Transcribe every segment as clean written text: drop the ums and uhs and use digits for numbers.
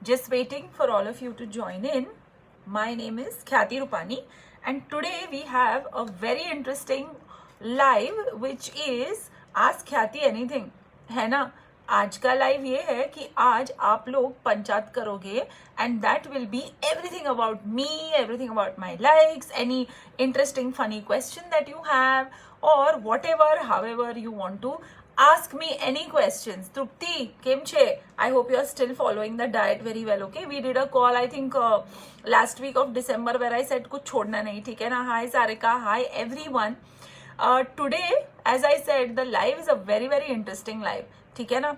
Just waiting for all of you to join in. My name is Khyati Rupani and today we have a very interesting live which is Ask Khyati Anything. है ना? आज का live ये है कि आज आप लोग पंचायत करोगे and that will be everything about me, everything about my likes, any interesting funny question that you have or whatever, however you want to ask me any questions. Trupti, Kim Che, I hope you are still following the diet very well, okay? We did a call, I think, last week of December where I said कुछ छोड़ना नहीं, ठीक है ना? Hi Sarika, hi everyone. Today, as I said, the live is a very, very interesting live, ठीक है ना?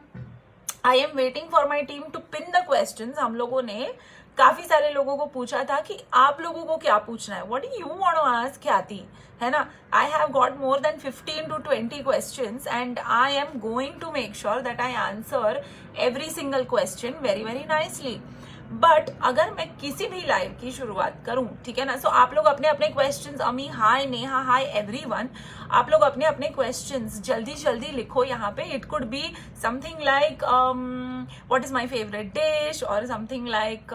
I am waiting for my team to pin the questions. हम लोगों ने काफी सारे लोगों को पूछा था कि आप लोगों को क्या पूछना है, what do you want to ask ख्याति, है ना? I have got more than 15 to 20 questions and I am going to make sure that I answer every single question very, very nicely. But अगर मैं किसी भी लाइव की शुरुआत करूं, ठीक है ना, सो आप लोग अपने अपने क्वेश्चंस, अमी हाय, नेहा हाय, एवरीवन, आप लोग अपने अपने क्वेश्चंस जल्दी जल्दी लिखो यहाँ पे. It could be something like what is my favourite dish और समथिंग लाइक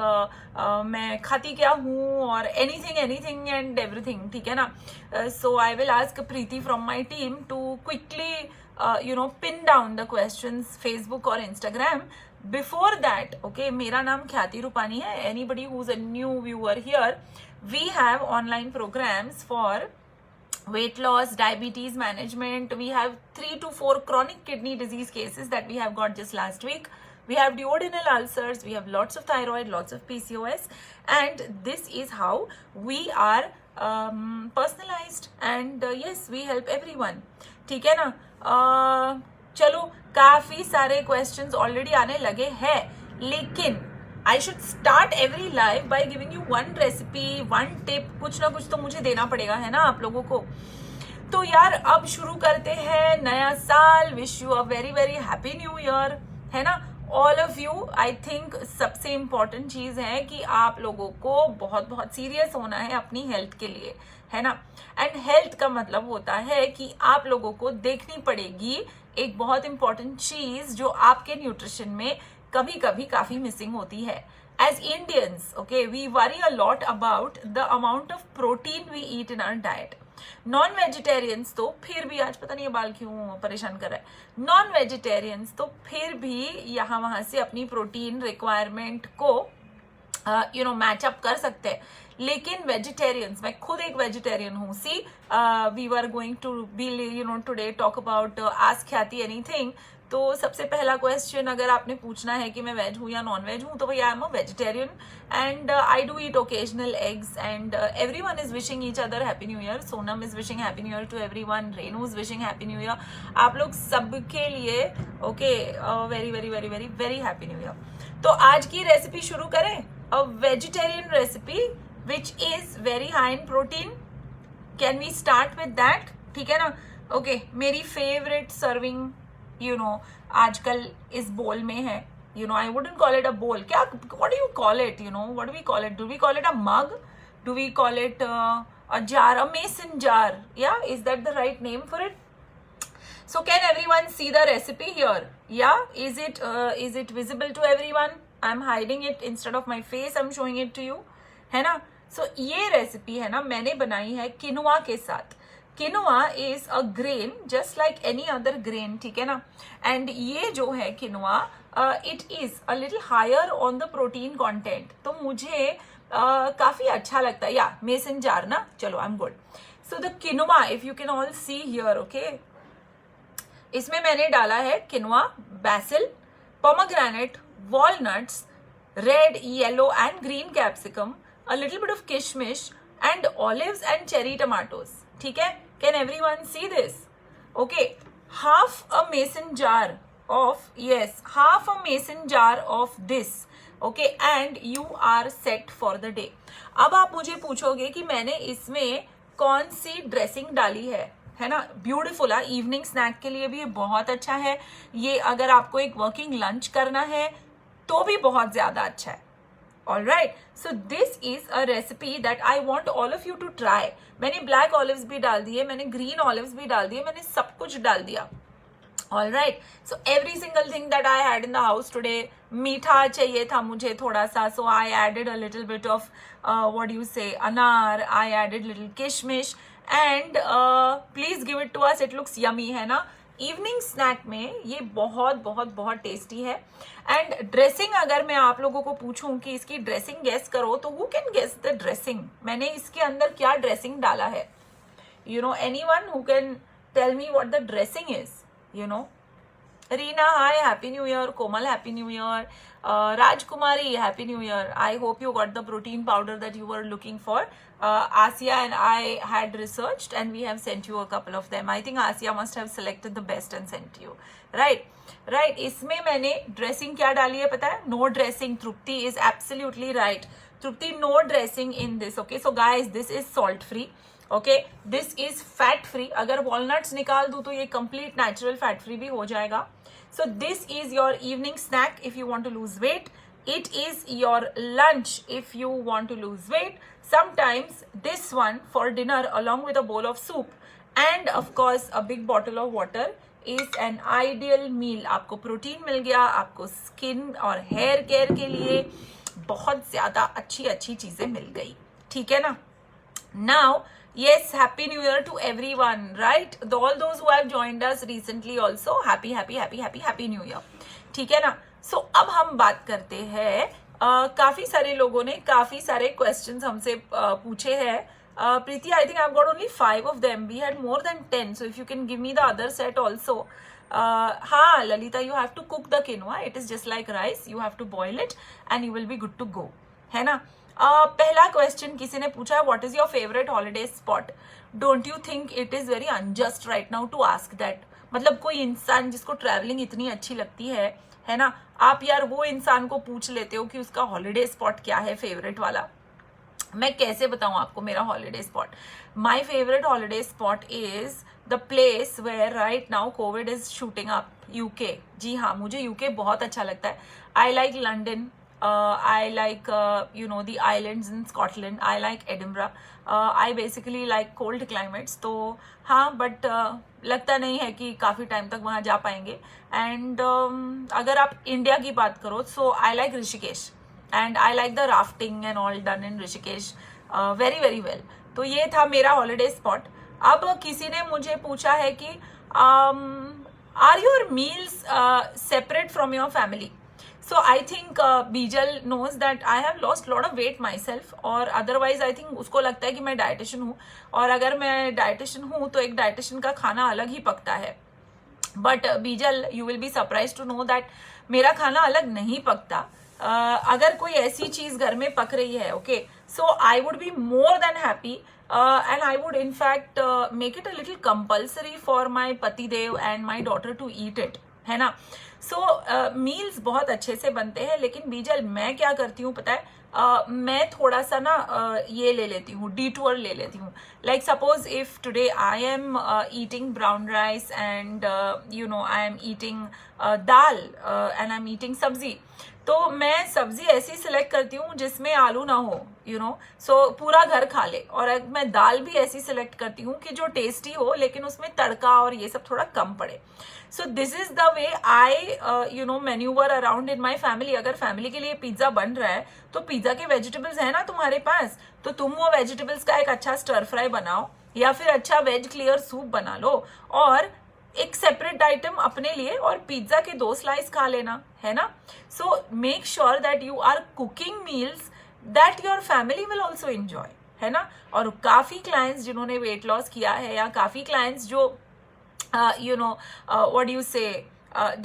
मैं खाती क्या हूँ और एनीथिंग एंड एवरीथिंग, ठीक है ना. So I will ask Preeti from my team to quickly pin down the questions Facebook और इंस्टाग्राम. Before that, okay, मेरा नाम ख्याति रूपानी है. Anybody who's a new viewer here, we have online programs for weight loss, diabetes management. We have 3 to 4 chronic kidney disease cases that we have got just last week. We have duodenal ulcers, we have lots of thyroid, lots of PCOS, and this is how we are personalized and yes, we help everyone. ठीक है ना? चलो, काफी सारे questions already आने लगे हैं, लेकिन I should start every live by giving you one recipe, one tip. कुछ ना कुछ तो मुझे देना पड़ेगा, है ना, आप लोगों को. तो यार अब शुरू करते हैं नया साल. Wish you a very very happy new year, है ना, all of you. I think सबसे इम्पोर्टेंट चीज है कि आप लोगों को बहुत बहुत सीरियस होना है अपनी हेल्थ के लिए, है ना. एंड हेल्थ का मतलब होता है कि आप लोगों को देखनी पड़ेगी एक बहुत इंपॉर्टेंट चीज जो आपके न्यूट्रिशन में कभी कभी काफी मिसिंग होती है. As Indians, okay, we worry a lot about the amount of protein we eat in our diet. Non vegetarians तो फिर भी, आज पता नहीं ये बाल क्यों परेशान कर रहा है, नॉन वेजिटेरियंस तो फिर भी यहाँ वहां से अपनी प्रोटीन रिक्वायरमेंट को मैच अप कर सकते हैं. लेकिन वेजिटेरियंस, मैं खुद एक वेजिटेरियन हूँ. See, we were going to be today talk about ask Khyati anything. तो सबसे पहला क्वेश्चन अगर आपने पूछना है कि मैं वेज हूँ या नॉन वेज हूँ, तो भैया I am a vegetarian and I do eat occasional eggs and everyone is wishing each other happy new year. Sonam is wishing happy new year to everyone. Renu is wishing happy new year. आप लोग सबके लिए okay, very very very very very happy new year. तो आज की recipe शुरू करें. A vegetarian recipe which is very high in protein. Can we start with that? ठीक है ना? Okay, मेरी favorite serving, आजकल इस bowl में है. I wouldn't call it a bowl. क्या? What do you call it? What do we call it? Do we call it a mug? Do we call it a jar, a mason jar? Yeah, is that the right name for it? So can everyone see the recipe here? Yeah, is it visible to everyone? I'm hiding it instead of my face. I'm showing it to you. है ना? सो ये recipe है ना, मैंने बनाई है quinoa के साथ. Quinoa is a grain just like any other grain, ठीक है ना. एंड ये जो है quinoa, it is a little higher on the protein content. तो मुझे काफी अच्छा लगता है. या मेसन जार ना, चलो I am good. So the quinoa, if you can all see here, okay, इसमें मैंने डाला है quinoa, basil, pomegranate, walnuts, red, yellow and green capsicum, a little bit of kishmish and olives and cherry tomatoes. ठीक है? Can everyone see this? Okay, half a mason jar of this. Okay, and you are set for the day. अब आप मुझे पूछोगे कि मैंने इसमें कौन सी ड्रेसिंग डाली है ना. ब्यूटीफुल है, इवनिंग स्नैक के लिए भी ये बहुत अच्छा है. ये अगर आपको एक वर्किंग लंच करना है तो भी बहुत ज्यादा अच्छा है. All right, so this is a recipe that I want all of you to try. मैंने black olives भी डाल दिए, मैंने green olives भी डाल दिए, मैंने सब कुछ डाल दिया. All right, so every single thing that I had in the house today, मीठा चाहिए था मुझे थोड़ा सा, so I added a little bit of what do you say, anar. I added little kishmish and please give it to us. It looks yummy, है ना. Evening snack में ये बहुत बहुत बहुत टेस्टी है. एंड ड्रेसिंग अगर मैं आप लोगों को पूछूं कि इसकी ड्रेसिंग गेस करो, तो who can guess the dressing. मैंने इसके अंदर क्या ड्रेसिंग डाला है? You know, anyone who can tell me what the dressing is? You know, Reena, hi, happy new year. Komal, happy new year. Rajkumari, happy new year. I hope you got the protein powder that you were looking for. Asia and I had researched and we have sent you a couple of them. I think Asia must have selected the best and sent you. Right. इसमें मैंने dressing क्या डाली है पता है? No dressing. Trupti is absolutely right. Trupti, no dressing in this. Okay, so guys, this is salt free. Okay, this is fat free. अगर walnuts निकाल दूं तो ये कंप्लीट नेचुरल फैट फ्री भी हो जाएगा. So this is your evening snack if you want to lose weight. It is your lunch if you want to lose weight. Sometimes this one for dinner along with a bowl of soup and of course a big bottle of water is an ideal meal. आपको protein मिल गया, आपको skin और hair care के लिए बहुत ज्यादा अच्छी अच्छी चीजें मिल गई. ठीक है ना. Now, yes, happy new year to everyone, right? All those who have joined us recently also, happy new year. ठीक है ना. So अब हम बात करते हैं, काफी सारे लोगों ने काफी सारे क्वेश्चंस हमसे पूछे हैं. प्रीति, I think I've got only 5 of them. We had more than 10, so if you can give me the other set also. हाँ Lalita, you have to cook the quinoa. It is just like rice. You have to boil it and you will be good to go. है ना. पहला question किसी ने पूछा है, what is your favourite holiday spot? Don't you think it is very unjust right now to ask that? मतलब कोई इंसान जिसको ट्रैवलिंग इतनी अच्छी लगती है ना, आप यार वो इंसान को पूछ लेते हो कि उसका हॉलीडे स्पॉट क्या है फेवरेट वाला. मैं कैसे बताऊं आपको मेरा holiday spot? My favourite holiday spot is the place where right now COVID is shooting up, UK. जी हाँ, मुझे यूके बहुत अच्छा लगता है. I like London. I like, the islands in Scotland. I like Edinburgh. I basically like cold climates. तो हाँ, but लगता नहीं है कि काफ़ी टाइम तक वहाँ जा पाएंगे. And अगर आप इंडिया की बात करो, so I like Rishikesh. And I like the rafting and all done in Rishikesh very very well. तो ये था मेरा holiday spot. अब किसी ने मुझे पूछा है कि are your meals separate from your family? So I think Bijal knows that I have lost lot of weight myself, और otherwise I think उसको लगता है कि मैं डाइटिशियन हूँ, और अगर मैं डाइटिशियन हूँ तो एक डाइटिशियन का खाना अलग ही पकता है. But Bijal, you will be surprise to know that मेरा खाना अलग नहीं पकता. अगर कोई ऐसी चीज घर में पक रही है, okay, so I would be more than happy and I would in fact make it a little compulsory for my पति देव and my daughter to eat it, है ना. सो मील्स बहुत अच्छे से बनते हैं, लेकिन बीजल मैं क्या करती हूँ पता है, मैं थोड़ा सा ना ये ले लेती हूँ, डिटूर ले लेती हूँ. Like suppose if today I am eating brown rice and I am eating dal and I am eating सब्जी, तो मैं सब्जी ऐसी सिलेक्ट करती हूँ जिसमें आलू ना हो, सो पूरा घर खा ले. और मैं दाल भी ऐसी सिलेक्ट करती हूँ कि जो टेस्टी हो लेकिन उसमें तड़का और ये सब थोड़ा कम पड़े. सो this is the way I manoeuvre around in my family. अगर फैमिली के लिए पिज्जा बन रहा है तो पिज्जा के वेजिटेबल्स है ना तुम्हारे पास, तो तुम वो वेजिटेबल्स का एक अच्छा स्टर फ्राई बनाओ या फिर अच्छा वेज क्लियर सूप बना लो, और एक सेपरेट आइटम अपने लिए और पिज्जा के 2 स्लाइस खा लेना, है ना. So make sure that you are cooking meals that your family will also enjoy, है ना. और काफी क्लाइंट्स जिन्होंने वेट लॉस किया है, या काफी क्लाइंट्स जो what do you say,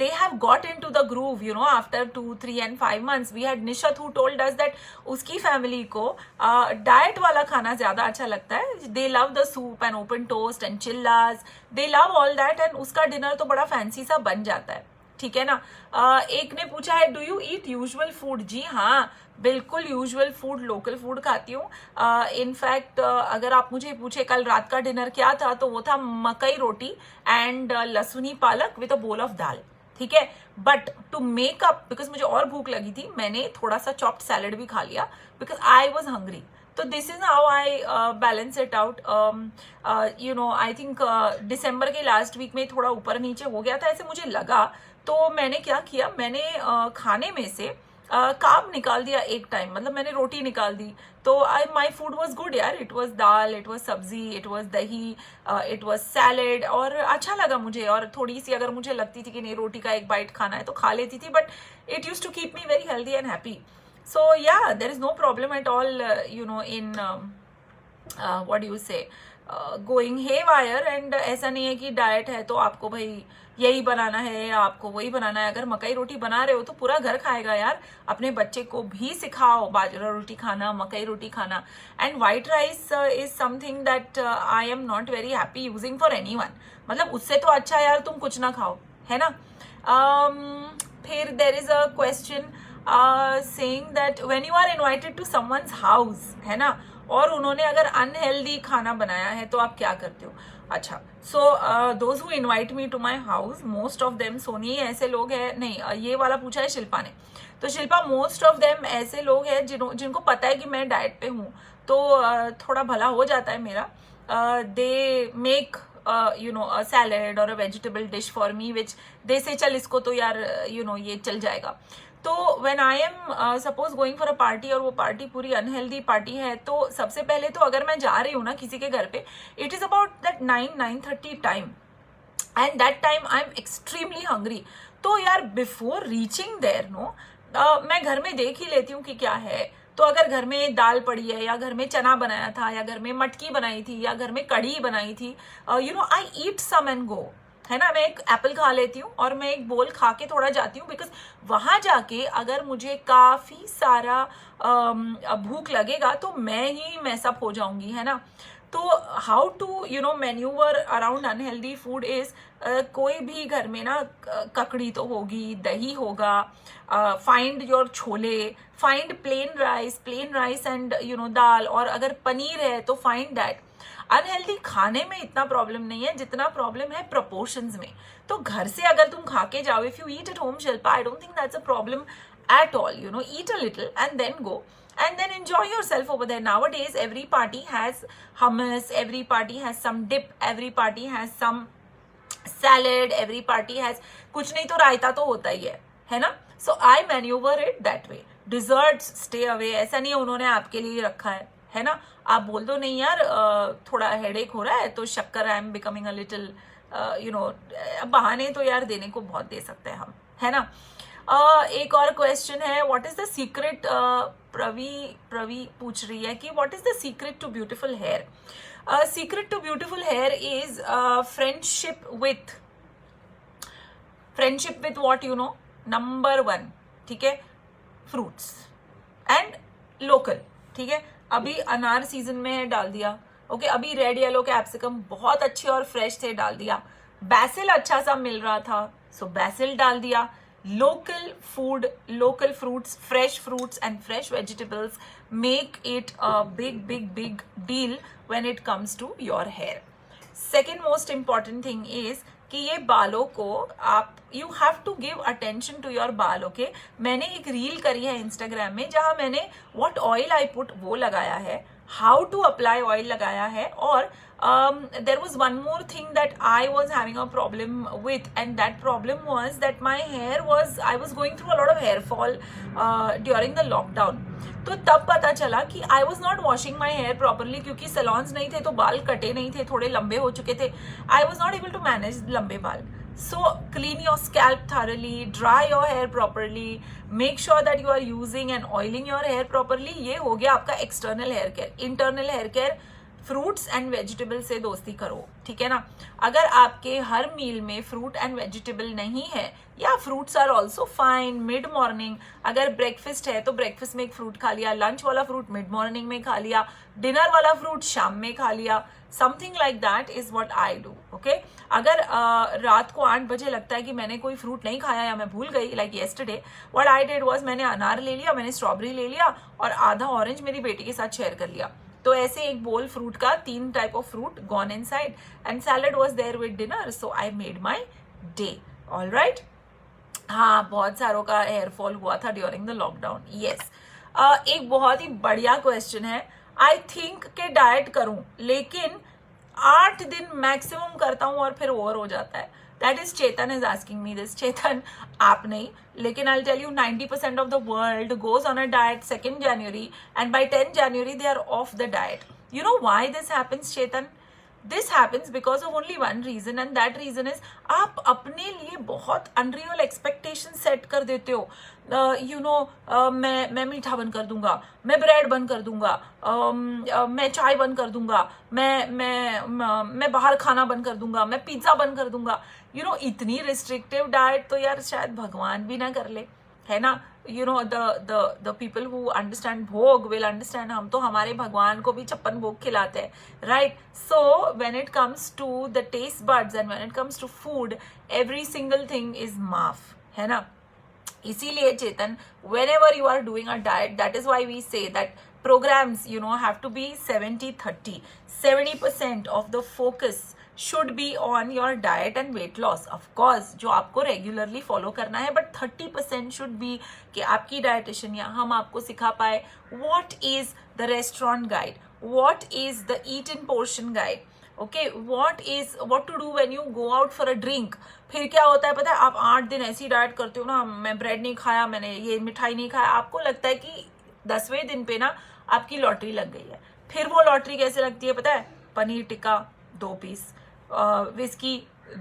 they have got into the groove, after 2, 3 and 5 months. We had Nishat who told us that उसकी फैमिली को डाइट वाला खाना ज्यादा अच्छा लगता है. They love the soup and open toast and chillas. They love all that, and उसका dinner तो बड़ा फैंसी सा बन जाता है. ठीक है ना. एक ने पूछा है, do you eat usual food? जी हाँ, बिल्कुल यूजुअल फूड, लोकल फूड खाती हूँ. इनफैक्ट अगर आप मुझे पूछे कल रात का डिनर क्या था, तो वो था मकई रोटी एंड लहसुनी पालक with a bowl of dal. ठीक है. But to make up, because मुझे और भूख लगी थी, मैंने थोड़ा सा चॉप्ड सैलेड भी खा लिया बिकॉज आई वॉज हंग्री. तो this is how I balance it out. You know, I think दिसंबर के लास्ट वीक में थोड़ा ऊपर नीचे हो गया था, ऐसे मुझे लगा. तो मैंने क्या किया, मैंने खाने में से कार्ब निकाल दिया एक टाइम, मतलब मैंने रोटी निकाल दी. तो माई फूड वॉज गुड यार. It was dal, it was सब्जी, इट वॉज दही, इट वॉज सैलेड, और अच्छा लगा मुझे. और थोड़ी सी अगर मुझे लगती थी कि नहीं रोटी का एक बाइट खाना है तो खा लेती थी, but it use to keep me very healthy and happy. So yeah, there is no problem at all, you know, in what do you say, going haywire. And ऐसा नहीं है कि डाइट है तो आपको भाई यही बनाना है या आपको वही बनाना है. अगर मकई रोटी बना रहे हो तो पूरा घर खाएगा यार. अपने बच्चे को भी सिखाओ बाजरा रोटी खाना, मकई रोटी खाना. And white rice is something that I am not very happy using for anyone. मतलब उससे तो अच्छा यार तुम कुछ ना खाओ, है ना. फिर there is a question saying that when you are invited to someone's house, है ना, और उन्होंने अगर अनहेल्दी खाना बनाया है तो आप क्या करते हो. अच्छा, so those who invite me to my house, most of them, सोनी ऐसे लोग हैं, नहीं ये वाला पूछा है शिल्पा ने. तो शिल्पा, मोस्ट ऑफ देम ऐसे लोग हैं जिनको पता है कि मैं डाइट पे हूँ, तो थोड़ा भला हो जाता है मेरा. They make you know a salad और a vegetable dish for me which they say चल इसको तो यार यू नो ये चल जाएगा. तो when I am suppose going for a party और वो पार्टी पूरी अनहेल्दी पार्टी है, तो सबसे पहले तो अगर मैं जा रही हूँ ना किसी के घर पे, it is about that 9-9:30 time, and that time I am extremely hungry. तो यार बिफोर रीचिंग देयर नो, मैं घर में देख ही लेती हूँ कि क्या है. तो अगर घर में दाल पड़ी है, या घर में चना बनाया था, या घर में मटकी बनाई थी, या घर में कढ़ी बनाई थी, you know, I eat some and go, है ना. मैं एक एप्पल खा लेती हूँ और मैं एक बोल खा के थोड़ा जाती हूँ, बिकॉज वहां जाके अगर मुझे काफी सारा भूख लगेगा तो मैं ही मैसअप हो जाऊंगी, है ना. तो how to you know manoeuvre around unhealthy food is, कोई भी घर में ना ककड़ी तो होगी, दही होगा, find your chole, find plain rice and you know dal, और अगर पनीर है तो फाइंड दैट. अनहेल्दी खाने में इतना प्रॉब्लम नहीं है जितना प्रॉब्लम है प्रपोर्शंस में. तो घर से अगर तुम खा के जाओ, if you eat at home Shilpa, I don't think that's a problem at all. You know, eat a little and then go and then enjoy yourself over there. Nowadays every party has hummus, every party has some dip, every party has some salad, every party has कुछ नहीं तो रायता तो होता ही है ना. So I maneuver it that way. Desserts stay away. ऐसा नहीं है उन्होंने आपके लिए रखा है ना. आप बोल दो नहीं यार थोड़ा हेडेक हो रहा है तो शक्कर, I am becoming a little you know, बहाने तो यार देने को बहुत दे सकते हैं हम, है ना. एक और क्वेश्चन है, what is the secret, Pravi पूछ रही है कि what is the secret to beautiful hair. Secret to beautiful hair is friendship with what you know, number 1, ठीक है, फ्रूट्स एंड लोकल. ठीक है, अभी अनार सीजन में है, डाल दिया. ओके, अभी रेड येलो कैप्सिकम बहुत अच्छे और फ्रेश थे, डाल दिया. बैसिल अच्छा सा मिल रहा था, सो बैसिल डाल दिया. Local food, local fruits, and fresh vegetables make it a big deal when it comes to your hair. Second most important thing is कि ये बालों को आप you have to give attention to your बाल. ओके, मैंने एक reel करी है इंस्टाग्राम में जहां मैंने what oil I put वो लगाया है, how to apply oil लगाया है, और there was one more thing that I was having a problem with, and that problem was that my hair was, I was going through a lot of hair fall during the lockdown. तो तब पता चला कि I was not washing my hair properly, क्योंकि salons नहीं थे तो बाल कटे नहीं थे, थोड़े लंबे हो चुके थे. I was not able to manage लंबे बाल. So clean your scalp thoroughly, dry your hair properly, make sure that you are using and oiling your hair properly. ये हो गया आपका external hair care. Internal hair care, fruits and vegetable से दोस्ती करो, ठीक है ना. अगर आपके हर मील में फ्रूट एंड वेजिटेबल नहीं है, या fruits are also fine mid morning, अगर ब्रेकफास्ट है तो ब्रेकफास्ट में एक फ्रूट खा लिया, लंच वाला फ्रूट मिड मॉर्निंग में खा लिया, डिनर वाला फ्रूट शाम में खा लिया, something like that is what I do. Okay, अगर रात को 8 बजे लगता है कि मैंने कोई फ्रूट नहीं खाया या मैं भूल गई, like yesterday what I did was, मैंने अनार ले लिया, मैंने स्ट्रॉबेरी ले लिया, और आधा ऑरेंज मेरी बेटी के साथ शेयर कर लिया. तो ऐसे एक बोल फ्रूट का 3 type of fruit gone inside, and salad was there with dinner, so I made my day. All right. हाँ, बहुत सारों का हेयर फॉल हुआ था ड्यूरिंग द लॉकडाउन. यस, एक बहुत ही बढ़िया क्वेश्चन है. आई थिंक के डाइट करूं, लेकिन 8 दिन मैक्सिमम करता हूं और फिर ओवर हो जाता है. That is Chetan is asking me this. Chetan, आप नहीं, लेकिन I tell you 90% of the world goes on a diet 2nd January and by 10th January they are off the diet. You know why this happens, Chetan? This happens because of only one reason, and that reason is आप अपने लिए बहुत unreal expectation set कर देते हो. मैं मीठा बंद कर दूंगा, मैं ब्रेड बंद कर दूंगा, मैं चाय बंद कर दूंगा, मैं बाहर खाना बंद कर दूंगा, मैं पिज्जा बंद कर दूंगा. इतनी रिस्ट्रिक्टिव डाइट तो यार शायद भगवान भी ना कर ले, है ना. the people who understand भोग will understand. हम तो हमारे भगवान को भी 56 भोग खिलाते हैं, right? So when it comes to the taste buds and when it comes to food, every single thing is maaf, है ना. इसीलिए चेतन, whenever you are doing a diet, that is why we say that programs have to be 70-30. 70% of the focus should be on your diet and weight loss, of course, जो आपको regularly follow करना है. But 30% should be कि आपकी dietitian या हम आपको सिखा पाए what is the restaurant guide, what is the eat in portion guide, okay, what to do when you go out for a drink. फिर क्या होता है पता है, आप 8 दिन ऐसी डाइट करते हो ना, मैं ब्रेड नहीं खाया, मैंने ये मिठाई नहीं खाया, आपको लगता है कि 10वें दिन पे ना आपकी लॉटरी लग गई है. फिर वो लॉटरी कैसे लगती है पता है, paneer tikka 2 piece, whiskey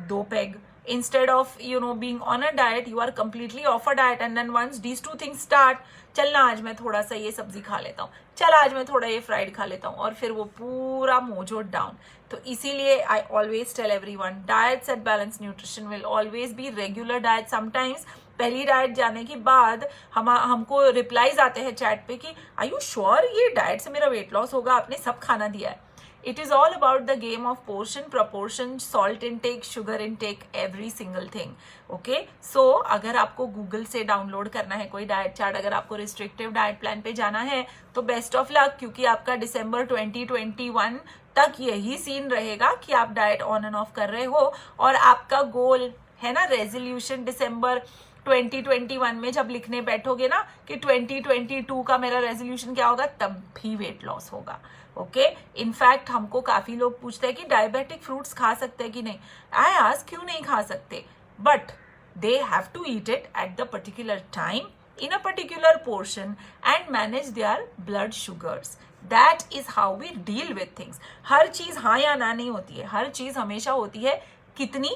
2 peg. Instead of being on a diet, you are completely off a diet, and then once these 2 things start, चलना आज मैं थोड़ा सा ये सब्जी खा लेता हूँ, चल आज मैं थोड़ा ये फ्राइड खा लेता हूँ, और फिर वो पूरा मोजो डाउन. तो इसीलिए I always tell everyone, diets at balance nutrition will always be regular diet. Sometimes पहली डाइट जाने के बाद हमको रिप्लाईज आते हैं चैट पे कि आर यू श्योर ये डाइट से मेरा वेट लॉस होगा, आपने सब खाना दिया है. It is all about the game of portion, proportion, salt intake, sugar intake, every single thing. Okay? So, अगर आपको Google से डाउनलोड करना है कोई डाइट चार्ट, अगर आपको रिस्ट्रिक्टिव डाइट प्लान पे जाना है, तो बेस्ट ऑफ लक, क्योंकि आपका दिसंबर 2021 तक यही सीन रहेगा कि आप डाइट ऑन एंड ऑफ कर रहे हो, और आपका गोल है ना रेजोल्यूशन दिसंबर 2021 में जब लिखने बैठोगे ना कि 2022 का मेरा रेजोल्यूशन क्या होगा, तब भी वेट लॉस होगा. ओके, इनफैक्ट हमको काफी लोग पूछते हैं कि डायबिटिक फ्रूट्स खा सकते हैं कि नहीं. आई आस्क क्यों नहीं खा सकते, but they have to eat it at the particular time in a particular portion and manage their blood sugars. That is how we deal with things. हर चीज हाँ या ना नहीं होती है, हर चीज हमेशा होती है कितनी,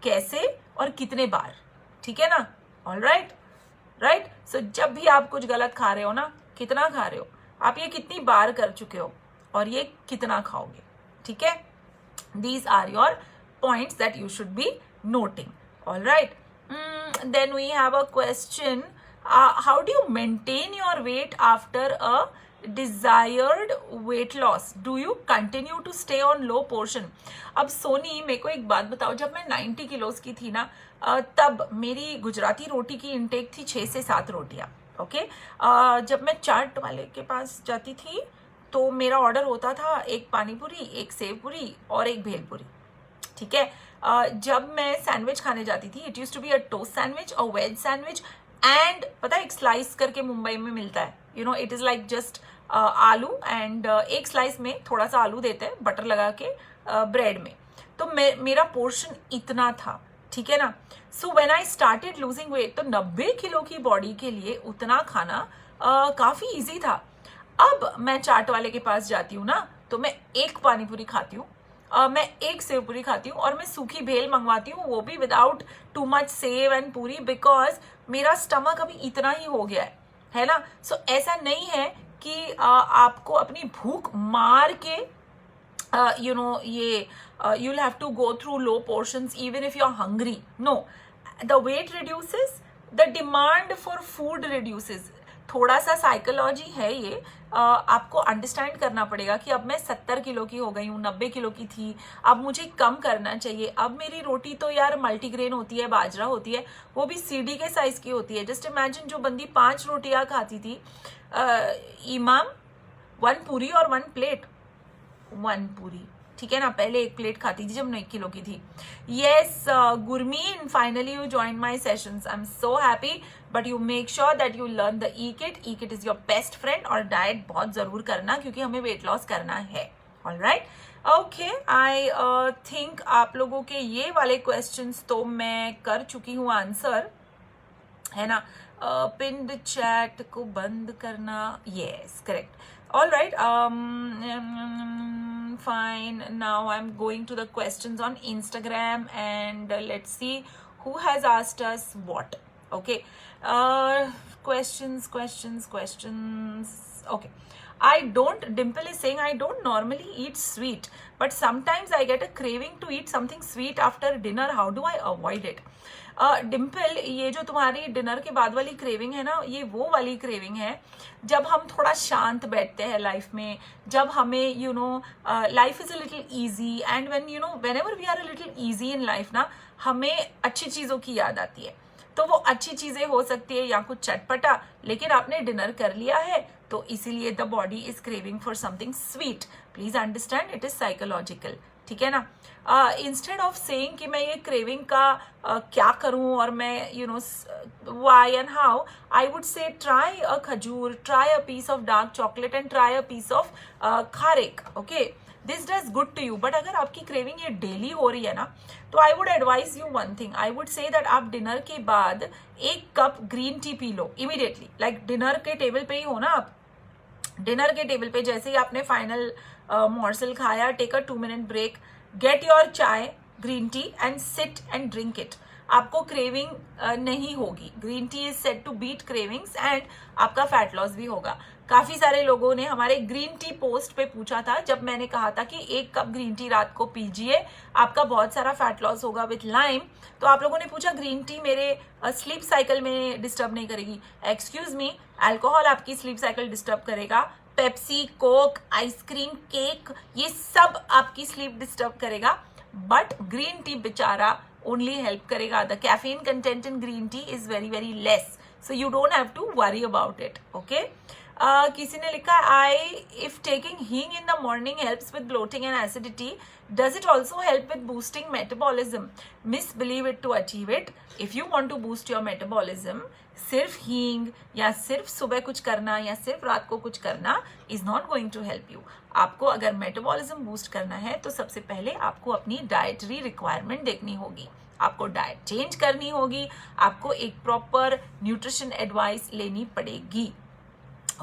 कैसे और कितने बार. ठीक है ना. All right. सो जब भी आप कुछ गलत खा रहे हो ना, कितना खा रहे हो, आप ये कितनी बार कर चुके हो, और ये कितना खाओगे. ठीक है. These are your points that you should be noting. All right. Then we have a question. How do you maintain your weight after a desired weight loss? Do you continue to stay on low portion? अब सोनी, मेरे को एक बात बताओ, जब मैं 90 किलोस की थी ना, तब मेरी गुजराती रोटी की इंटेक थी 6 से 7 रोटियां. ओके. जब मैं चाट वाले के पास जाती थी तो मेरा ऑर्डर होता था 1 पानीपुरी, 1 सेव पूरी और 1 भेलपुरी. ठीक है. जब मैं सैंडविच खाने जाती थी, it use to be a toast sandwich, a veg sandwich, and पता है एक स्लाइस करके मुंबई में मिलता है, it is like just aloo, and एक स्लाइस में थोड़ा सा आलू देते हैं बटर लगा के ब्रेड में. तो मेरा पोर्शन इतना था. ठीक है ना. So when I started losing weight, तो 90 किलो की बॉडी के लिए उतना खाना काफी इजी था. अब मैं चाट वाले के पास जाती हूँ ना, तो मैं 1 पानीपुरी खाती हूँ, मैं 1 सेव पूरी खाती हूँ, और मैं सूखी भेल मंगवाती हूँ, वो भी without too much save and पूरी, बिकॉज मेरा स्टमक अभी इतना ही हो गया है ना. सो ऐसा नहीं है कि आपको अपनी भूख मार के ये you'll have to go through low portions even if you're hungry. No, the weight reduces, the demand for food reduces. थोड़ा सा साइकोलॉजी है ये. आपको अंडरस्टैंड करना पड़ेगा कि अब मैं 70 किलो की हो गई हूँ, 90 किलो की थी, अब मुझे कम करना चाहिए. अब मेरी रोटी तो यार मल्टीग्रेन होती है, बाजरा होती है, वो भी सीडी के साइज की होती है. जस्ट इमेजिन, जो बंदी 5 रोटियां खाती थी, इमाम 1 पूरी और 1 प्लेट, 1 पूरी. ठीक है ना, पहले 1 प्लेट खाती थी जब मैं 1 किलो की थी. Yes, Gurmeen, finally you joined my sessions. I'm so happy, but you make sure that you learn the E-Kit. E-Kit is your best friend, और डाइट बहुत जरूर करना क्योंकि हमें वेट लॉस करना है. All right? Okay, I think आप लोगों के ये वाले क्वेश्चंस तो मैं कर चुकी हूँ आंसर, है ना. पिंड चैट को बंद करना, yes correct. All right, fine. Now I'm going to the questions on Instagram and let's see who has asked us what. Okay, questions. Okay, Dimple is saying I don't normally eat sweet, but sometimes I get a craving to eat something sweet after dinner. How do I avoid it? Dimple, ये जो तुम्हारी dinner के बाद वाली craving है ना, ये वो वाली क्रेविंग है जब हम थोड़ा शांत बैठते हैं लाइफ में, जब हमें life is a little easy, and whenever we are a little easy in life ना, हमें अच्छी चीज़ों की याद आती है. तो वो अच्छी चीज़ें हो सकती है या कुछ चटपटा, लेकिन आपने डिनर कर लिया है तो इसीलिए the body is craving for something sweet. Please understand it is psychological, ठीक है ना. इंस्टेड ऑफ सेइंग कि मैं ये क्रेविंग का क्या करूं और मैं why and how, I would say try a khajur, try a piece of dark chocolate and try a piece of kharek. Okay, this does good to you. but अगर आपकी क्रेविंग ये डेली हो रही है ना, तो I would advise you one thing. I would say that आप dinner के बाद 1 cup green tea P low immediately. Like dinner के टेबल पे ही हो ना आप, डिनर के टेबल पे जैसे ही आपने फाइनल मॉर्सल खाया, take a 2-minute break, get your chai, green tea and sit and drink it. आपको क्रेविंग नहीं होगी. Green tea is set to beat cravings and आपका फैट लॉस भी होगा. काफी सारे लोगों ने हमारे ग्रीन टी पोस्ट पे पूछा था जब मैंने कहा था कि 1 कप ग्रीन टी रात को पीजिए, आपका बहुत सारा फैट लॉस होगा विथ लाइम. तो आप लोगों ने पूछा ग्रीन टी मेरे स्लीप साइकिल में डिस्टर्ब नहीं करेगी. एक्सक्यूज मी, अल्कोहल आपकी स्लीप साइकिल डिस्टर्ब करेगा. पेप्सी, कोक, आइसक्रीम, केक, ये सब आपकी स्लीप डिस्टर्ब करेगा. बट ग्रीन टी बेचारा ओनली हेल्प करेगा. The caffeine content in green tea is very very less, so you don't have to worry about it. Okay, किसी ने लिखा आई if taking hing in the morning helps with bloating and acidity, does it also help with boosting metabolism? Miss believe it to achieve it. If you want to boost your metabolism, सिर्फ हींग या सिर्फ सुबह कुछ करना या सिर्फ रात को कुछ करना is not going to help you. आपको अगर मेटाबॉलिज्म बूस्ट करना है तो सबसे पहले आपको अपनी डाइटरी रिक्वायरमेंट देखनी होगी, आपको डाइट चेंज करनी होगी, आपको एक प्रॉपर न्यूट्रिशन एडवाइस लेनी पड़ेगी.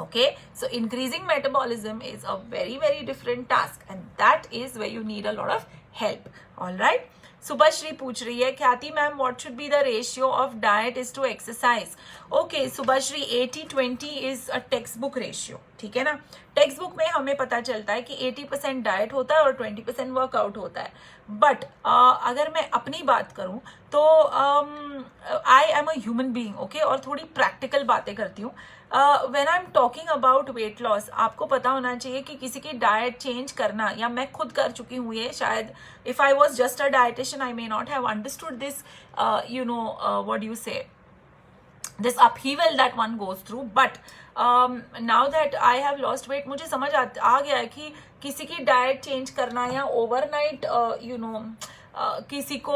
Okay, so increasing metabolism is a very very different task and that is where you need a lot of help. All right, Subhashri पूछ रही है, ख्याति ma'am what should be the ratio of diet is to exercise? Okay, Subhashri, 80-20 is a textbook ratio. ठीक है ना, text book में हमें पता चलता है कि 80% डाइट होता है और 20% वर्कआउट होता है. बट अगर मैं अपनी बात करूं तो आई am a human being, okay, और थोड़ी प्रैक्टिकल बातें करती हूँ. When I am talking about weight loss, आपको पता होना चाहिए कि किसी की डाइट चेंज करना, या मैं खुद कर चुकी हूँ ये, शायद if I was just a dietitian I may not have understood this what you से, this upheaval that one goes through. But now that I have lost weight, मुझे समझ आ गया है कि किसी की डाइट चेंज करना या ओवरनाइट किसी को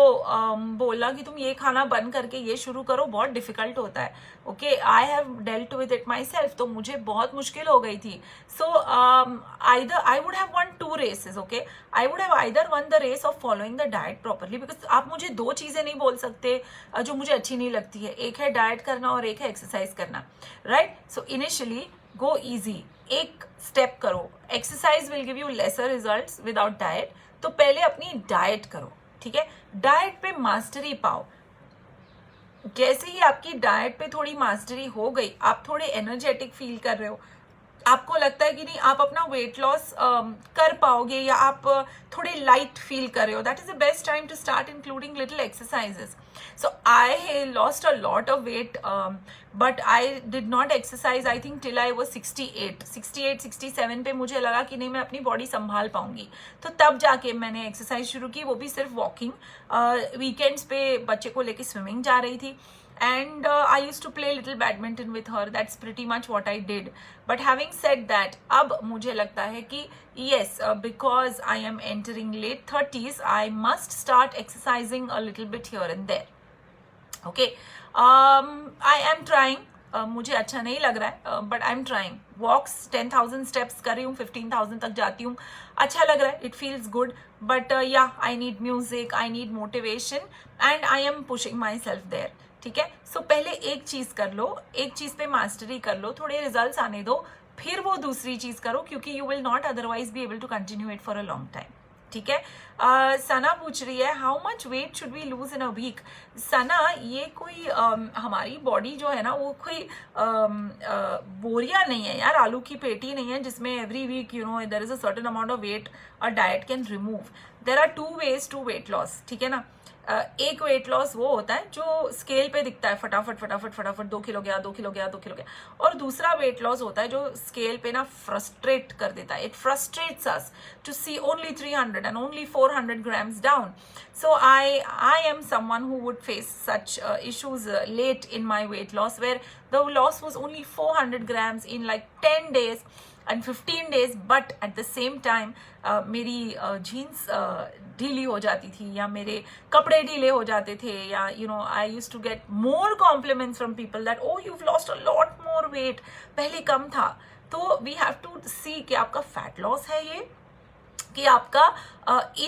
बोलना कि तुम ये खाना बंद करके ये शुरू करो बहुत डिफिकल्ट होता है. Okay, I have dealt with it myself, तो मुझे बहुत मुश्किल हो गई थी. So either I would have won 2 races. Okay, I would have either won the race of following the diet properly, because आप मुझे 2 चीजें नहीं बोल सकते जो मुझे अच्छी नहीं लगती है. एक है डाइट करना और एक है एक्सरसाइज करना, right. So initially go easy, एक स्टेप करो. Exercise will give you lesser results without diet, तो पहले अपनी डाइट करो. ठीक है, डाइट पे मास्टरी पाओ. जैसे ही आपकी डाइट पे थोड़ी मास्टरी हो गई, आप थोड़े एनर्जेटिक फील कर रहे हो, आपको लगता है कि नहीं आप अपना वेट लॉस कर पाओगे या आप थोड़े लाइट फील कर रहे हो, that is the best time to start including little exercises. So I lost a lot of weight, but I did not exercise I think till I was 68-67 पे मुझे लगा कि नहीं मैं अपनी बॉडी संभाल पाऊंगी, तो तब जाके मैंने एक्सरसाइज शुरू की, वो भी सिर्फ वॉकिंग. वीकेंड्स पे बच्चे को लेके स्विमिंग जा रही थी. and I used to play little badminton with her. That's pretty much what I did. But having said that, अब मुझे लगता है कि yes, because I am entering late 30s, I must start exercising a little bit here and there. Okay, I am trying. मुझे अच्छा नहीं लग रहा है, but I am trying. Walks 10,000 steps कर रही हूँ, 15,000 तक जाती हूँ, अच्छा लग रहा है, it feels good. But yeah I need music, I need motivation, and I am pushing myself there. ठीक है, सो पहले एक चीज कर लो, एक चीज पे मास्टरी कर लो, थोड़े रिजल्ट्स आने दो, फिर वो दूसरी चीज करो, क्योंकि you will not otherwise be able to continue it for a long time. ठीक है, सना पूछ रही है how much weight should we lose in a week. Sana, ये कोई हमारी बॉडी जो है ना, वो कोई बोरिया नहीं है यार, आलू की पेटी नहीं है जिसमें every week you know there is a certain amount of weight a diet can remove. There are 2 ways to weight loss. ठीक है ना, एक वेट लॉस वो होता है जो स्केल पे दिखता है, फटाफट फटाफट फटाफट 2 किलो गया, 2 किलो गया, 2 किलो गया. और दूसरा वेट लॉस होता है जो स्केल पे ना फ्रस्ट्रेट कर देता है. It frustrates us to see only 300 and only 400 grams down. So I am someone who would face such issues late in my weight loss, where the loss was only 400 grams in like 10 days and 15 days, but at the same time मेरी jeans ढीली हो जाती थी, या मेरे कपड़े ढीले हो जाते थे, yeah you know I used to get more compliments from people that oh you lost a lot more weight, पहले कम था. तो वी हैव टू सी कि आपका फैट लॉस है ये, कि आपका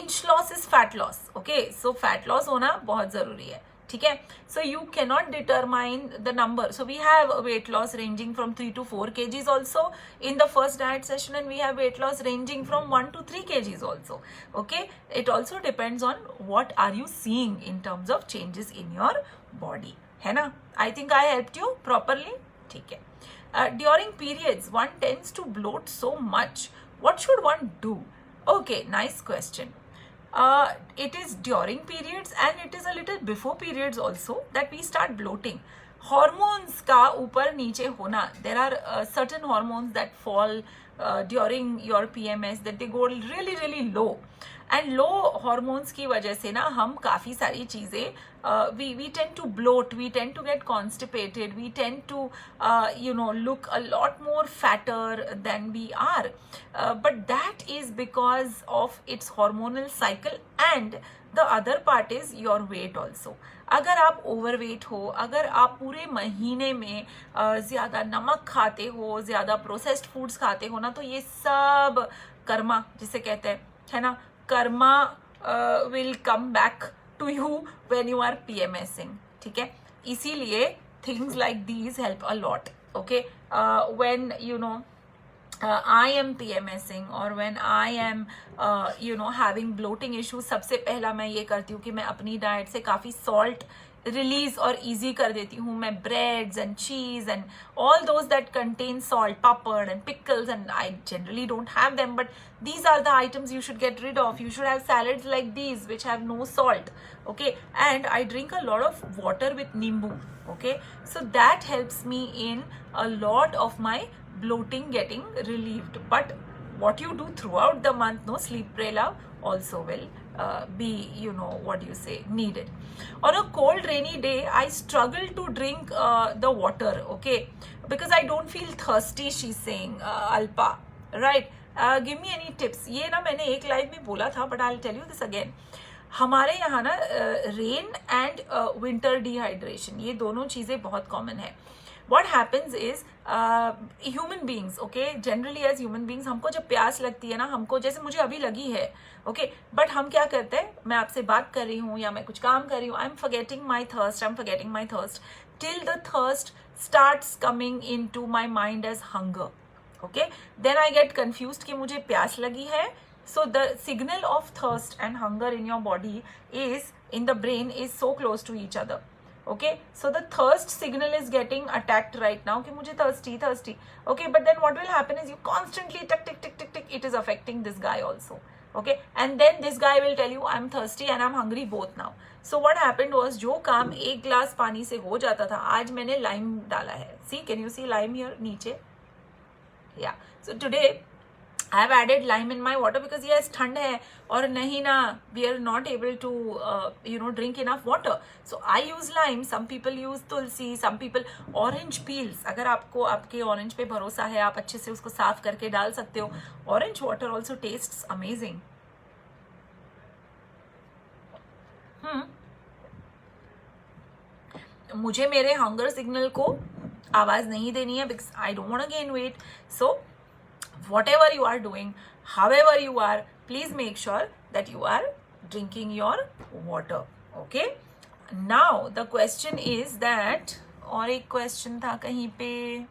inch loss is fat loss. Okay, so fat loss होना बहुत जरूरी है. ठीक है, so you cannot determine the number. So we have weight loss ranging from 3 to 4 kgs also in the first diet session, and we have weight loss ranging from 1 to 3 kgs also. Okay, it also depends on what are you seeing in terms of changes in your body. है ना, I think I helped you properly. ठीक है, during periods one tends to bloat so much, what should one do? Okay, nice question. It is during periods and it is a little before periods also that we start bloating. Hormones का ऊपर नीचे होना, there are certain hormones that fall during your PMS, that they go really really low. And low hormones की वजह से ना हम काफ़ी सारी चीज़ें we tend to bloat, we tend to get constipated, we tend to you know look a lot more fatter than we are, but that is because of its hormonal cycle. And the other part is your weight also. अगर आप overweight हो, अगर आप पूरे महीने में ज़्यादा नमक खाते हो, ज़्यादा प्रोसेस्ड फूड्स खाते हो ना, तो ये सब कर्मा जिसे कहते हैं, है ना, karma will come back to you when you are PMSing. ठीक है, इसीलिए things like these help a lot. Okay, when you know I am PMSing or when I am you know having bloating issues, सबसे पहला मैं ये करती हूँ कि मैं अपनी डाइट से काफ़ी सॉल्ट रिलीज और इजी कर देती हूँ. मैं ब्रेड्स एंड चीज and all those that contain salt, papad and pickles, and I generally don't have them, but these are the items you should get rid of. You should have salads like these which have no salt. Okay, and I drink a lot of water with nimbu. Okay, so that helps me in a lot of my bloating getting relieved. But what you do throughout the month, no, sleep, pray, love also will be, you know, what do you say, needed. On a cold rainy day I struggle to drink the water, okay, because I don't feel thirsty, she's saying. Alpa, right? Give me any tips. ये ना मैंने एक live में बोला था, but I'll tell you this again. हमारे यहाँ ना रेन एंड विंटर डिहाइड्रेशन, ये दोनों चीज़ें बहुत कॉमन है. What happens is human beings, okay, generally as human beings, हमको जब प्यास लगती है ना, हमको जैसे मुझे अभी लगी है, okay, but हम क्या करते हैं, मैं आपसे बात कर रही हूँ या मैं कुछ काम कर रही हूँ, I'm forgetting my thirst till the thirst starts coming into my mind as hunger. Okay, then I get confused कि मुझे प्यास लगी है. So the signal of thirst and hunger in your body is in the brain is so close to each other. Okay, so the thirst signal is getting attacked right now कि मुझे thirsty. Okay, but then what will happen is you constantly tick, it is affecting this guy also. Okay, and then this guy will tell you I'm thirsty and I'm hungry both now. So what happened was, जो काम एक glass पानी से हो जाता था, आज मैंने लाइम डाला है. See, can you see lime here नीचे? Yeah, so today I have added lime in my water because yes, ठंड है और नहीं ना, we are not able to drink enough water. So I use lime. Some people use tulsi. Some people orange peels. अगर आपको आपके orange पे भरोसा है, आप अच्छे से उसको साफ करके डाल सकते हो. Orange water also tastes amazing. मुझे मेरे हंगर सिग्नल को आवाज नहीं देनी है because I don't want to gain weight. So whatever you are doing, however you are, please make sure that you are drinking your water. Okay, now the question is that, और एक question था कहीं पे,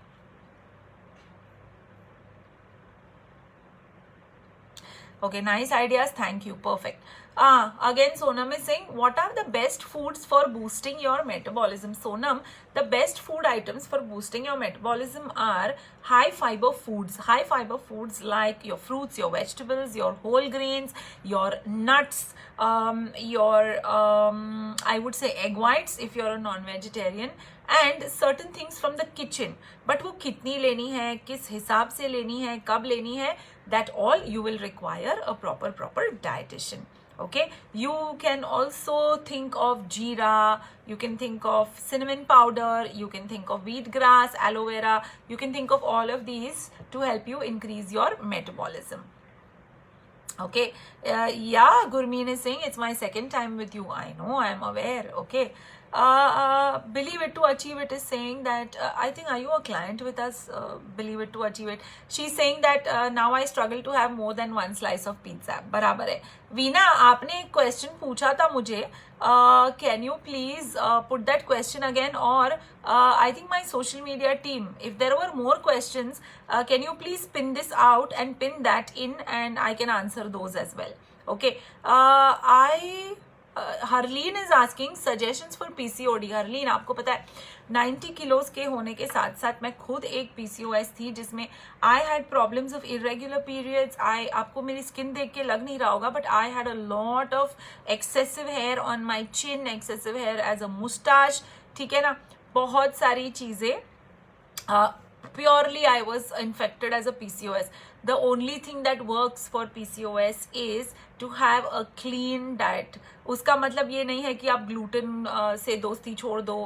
okay, nice ideas, thank you, perfect. Again Sonam is saying, what are the best foods for boosting your metabolism? Sonam, the best food items for boosting your metabolism are high fiber foods. High fiber foods like your fruits, your vegetables, your whole grains, your nuts, I would say egg whites if you're a non-vegetarian, and certain things from the kitchen. But वो कितनी लेनी है, किस हिसाब से लेनी है, कब लेनी है, that all you will require a proper dietitian. Okay, you can also think of jeera, you can think of cinnamon powder, you can think of wheatgrass, aloe vera, you can think of all of these to help you increase your metabolism. Okay, yeah, Gurmeen is saying it's my second time with you. I know, I am aware. Okay, Believe It to Achieve It is saying that I think, are you a client with us? Believe It to Achieve It. She's saying that now I struggle to have more than one slice of pizza. बराबर है. वीना, आपने एक question पूछा था मुझे. Can you please put that question again? Or I think my social media team, if there were more questions, can you please pin this out and pin that in, and I can answer those as well. Okay. Harleen is asking suggestions for PCOD. Harleen, आपको पता है 90 kilos के होने के साथ साथ मैं खुद एक पीसीओएस थी जिसमें I had problems of irregular periods. आपको मेरी स्किन देख के लग नहीं रहा होगा, but I had a lot of excessive hair on my chin, excessive hair as a moustache. ठीक है ना, बहुत सारी चीजें. Purely I was infected as a PCOS. The only thing that works for PCOS is to have a clean diet. उसका मतलब ये नहीं है कि आप ग्लूटेन से दोस्ती छोड़ दो